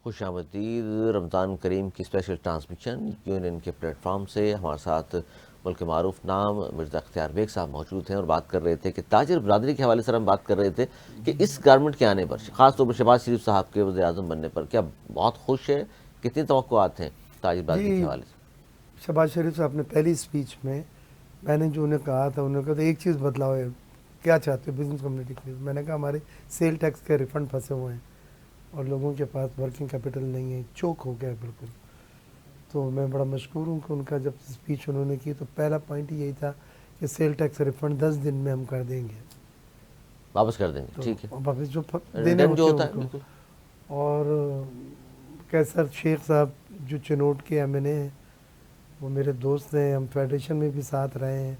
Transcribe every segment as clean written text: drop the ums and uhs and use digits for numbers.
خوش آمدید رمضان کریم کی اسپیشل ٹرانسمیشن یونین کے پلیٹ فارم سے. ہمارے ساتھ ملک کے معروف نام مرزا اختیار بیگ صاحب موجود ہیں اور بات کر رہے تھے کہ تاجر برادری کے حوالے سے ہم بات کر رہے تھے کہ اس گورنمنٹ کے آنے پر خاص طور پر شہباز شریف صاحب کے وزیر اعظم بننے پر کیا بہت خوش ہے؟ کتنی توقعات ہیں تاجر برادری کے حوالے سے؟ شہباز شریف صاحب نے پہلی اسپیچ میں نے جو انہیں کہا تھا، انہوں نے کہا تھا ایک چیز بدلاؤ ہے، کیا چاہتے ہو بزنس کمیونٹی کے لیے؟ میں نے کہا ہمارے سیل ٹیکس کے ریفنڈ پھنسے ہوئے ہیں اور لوگوں کے پاس ورکنگ کیپٹل نہیں ہے، چوک ہو گیا ہے بالکل. تو میں بڑا مشکور ہوں کہ ان کا جب اسپیچ انہوں نے کی تو پہلا پوائنٹ یہی تھا کہ سیل ٹیکس ریفنڈ 10 دن میں ہم کر دیں گے، واپس کر دیں گے. تو ٹھیک ہے، واپس جو دینے ریٹرن جو ہوتے ہوتا ہیں ہے ان کو. بالکل. اور کیسر شیخ صاحب جو چنوٹ کے ایم این اے ہیں، وہ میرے دوست ہیں، ہم فیڈریشن میں بھی ساتھ رہے ہیں،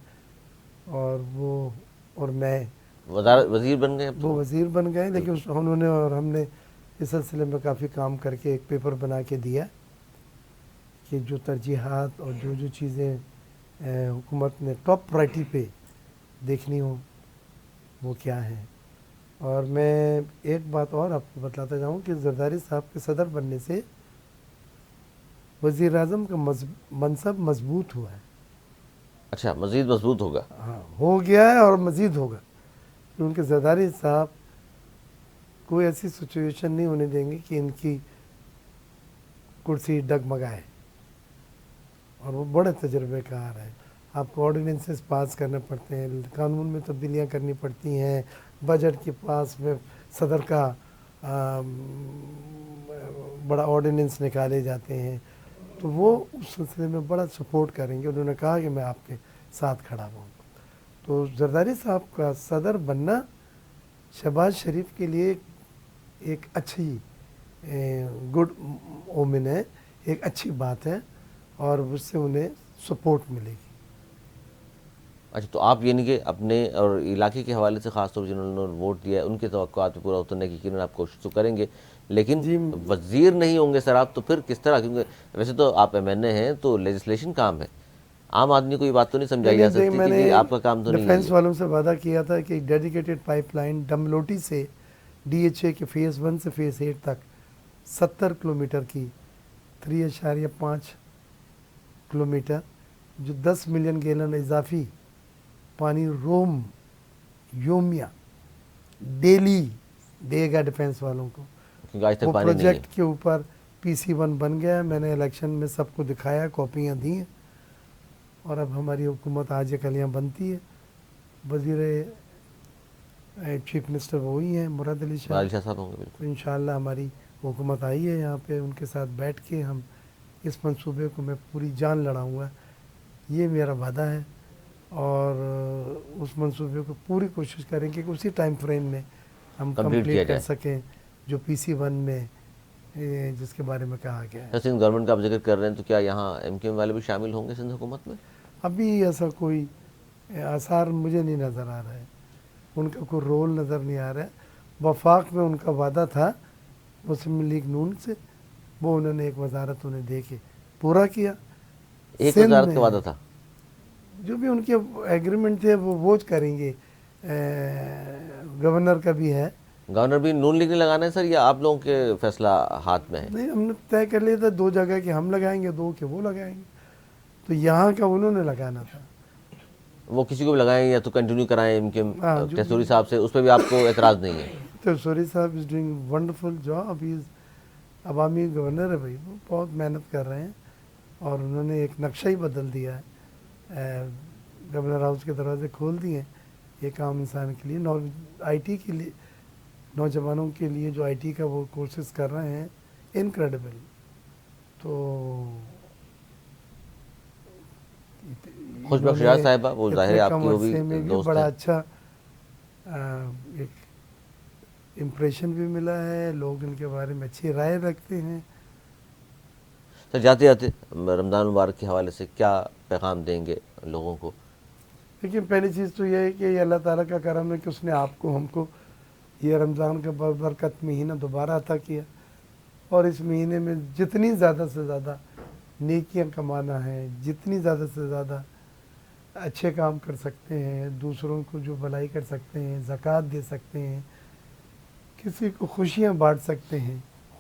اور وہ اور میں وزیر بن گئے اب وہ تو. وزیر بن گئے. لیکن انہوں نے اور ہم نے اس سلسلے میں کافی کام کر کے ایک پیپر بنا کے دیا کہ جو ترجیحات اور جو چیزیں حکومت نے ٹاپ پرائرٹی پہ دیکھنی ہوں وہ کیا ہیں. اور میں ایک بات اور آپ کو بتلاتا جاؤں کہ زرداری صاحب کے صدر بننے سے وزیر اعظم کا منصب مضبوط ہوا ہے. اچھا، مزید مضبوط ہوگا. ہاں، ہو گیا ہے اور مزید ہوگا، کیونکہ زرداری صاحب کوئی ایسی سچویشن نہیں ہونے دیں گے کہ ان کی کرسی ڈگمگائے، اور وہ بڑے تجربے کار ہیں. آپ کو آرڈیننسز پاس کرنے پڑتے ہیں، قانون میں تبدیلیاں کرنی پڑتی ہیں، بجٹ کے پاس میں صدر کا بڑا آرڈیننس نکالے جاتے ہیں، تو وہ اس سلسلے میں بڑا سپورٹ کریں گے. انہوں نے کہا کہ میں آپ کے ساتھ کھڑا ہوں. تو زرداری صاحب کا صدر بننا شہباز شریف کے لیے ایک اچھی گڈ اومن ہے، ایک اچھی بات ہے، اور اس سے انہیں سپورٹ ملے گی. اچھا، تو آپ یعنی کہ اپنے اور علاقے کے حوالے سے خاص طور پر جنہوں نے ووٹ دیا ہے ان کے توقعات پہ پورا اترنے کی یقیناً آپ کوشش تو کریں گے، لیکن جی وزیر نہیں ہوں گے سر آپ، تو پھر کس طرح؟ کیونکہ ویسے تو آپ ایم این اے ہیں تو لیجسلیشن کام ہے، عام آدمی کو یہ بات تو نہیں سمجھائی جا سکتی میں کہ نے جی آپ کا کام تو نہیں ہے ڈیفینس یہ. والوں سے وعدہ کیا تھا کہ ڈیڈیکیٹڈ پائپ لائن ڈملوٹی سے ڈی ایچ اے کے فیز 1 سے فیز 8 تک 70 کلومیٹر کی 3.5 کلومیٹر، جو 10 ملین گیلن اضافی پانی روم یومیہ ڈیلی دے گا ڈیفینس والوں کو. کیونکہ آج تک وہ پانی نہیں ہے. پروجیکٹ کے اوپر PC1 بن گیا ہے، میں نے الیکشن میں سب کو دکھایا، کاپیاں دی ہیں، اور اب ہماری حکومت آج کلیاں بنتی ہے. وزیر چیف منسٹر وہی ہیں مراد علی شاہ. علی شاہ صاحب ہوں گے بالکل. تو انشاءاللہ ہماری حکومت آئی ہے یہاں پہ، ان کے ساتھ بیٹھ کے ہم اس منصوبے کو میں پوری جان لڑاؤں گا، یہ میرا وعدہ ہے. اور اس منصوبے کو پوری کوشش کریں کہ اسی ٹائم فریم میں ہم کمپلیٹ کیا کمپلیٹ کر جائے. سکیں جو PC1 میں جس کے بارے میں کہا گیا ہے. سندھ گورنمنٹ کا آپ ذکر کر رہے ہیں تو کیا یہاں MKM والے بھی شامل ہوں گے سندھ حکومت میں؟ ابھی ایسا کوئی آثار مجھے نہیں نظر آ رہا ہے، ان کا کوئی رول نظر نہیں آ رہا ہے. وفاق میں ان کا وعدہ تھا مسلم لیگ نون سے، وہ انہوں نے ایک وزارت انہیں دے کے پورا کیا. ایک سندھ وزارت میں کا وعدہ تھا. جو بھی ان کے ایگریمنٹ تھے وہ کریں گے. گورنر کا بھی ہے. گورنر بھی نون لیگ نے لگانا ہے سر، یا آپ لوگوں کے فیصلہ ہاتھ میں ہے؟ نہیں، ہم نے طے کر لیا تھا 2 جگہ کہ ہم لگائیں گے، 2 کہ وہ لگائیں گے، تو یہاں کا انہوں نے لگانا تھا. وہ کسی کو بھی لگائیں یا تو کنٹینیو کرائیں MKM ہاں، جو تحصوری صاحب سے، اس پہ بھی آپ کو اعتراض نہیں ہے؟ تو سوری صاحب از ڈوئنگ ونڈرفل جاب. ہی از عوامی گورنر ہے بھائی، وہ بہت محنت کر رہے ہیں، اور انہوں نے ایک نقشہ ہی بدل دیا ہے. گورنر ہاؤس کے دروازے کھول دیے ہیں ایک عام انسان کے لیے، IT کے لیے، نوجوانوں کے لیے جو IT کا وہ کورسز کر رہے ہیں، انکریڈیبل. تو خوش انہوں بخش نے راج صاحبہ، وہ ظاہر اتنے ہے آپ کم کی وہ بھی عرصے میں بھی دوست بڑا ہیں. اچھا ایک امپریشن بھی ملا ہے، لوگ ان کے بارے میں اچھی رائے رکھتے ہیں. سر جاتے جاتے رمضان مبارک کے حوالے سے کیا پیغام دیں گے لوگوں کو؟ لیکن پہلی چیز تو یہ ہے کہ یہ اللہ تعالیٰ کا کرم ہے کہ اس نے آپ کو، ہم کو یہ رمضان کا برکت مہینہ دوبارہ عطا کیا، اور اس مہینے میں جتنی زیادہ سے زیادہ نیکیاں کمانا ہے، جتنی زیادہ سے زیادہ اچھے کام کر سکتے ہیں، دوسروں کو جو بھلائی کر سکتے ہیں، زکوٰۃ دے سکتے ہیں، کسی کو خوشیاں بانٹ سکتے ہیں،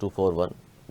241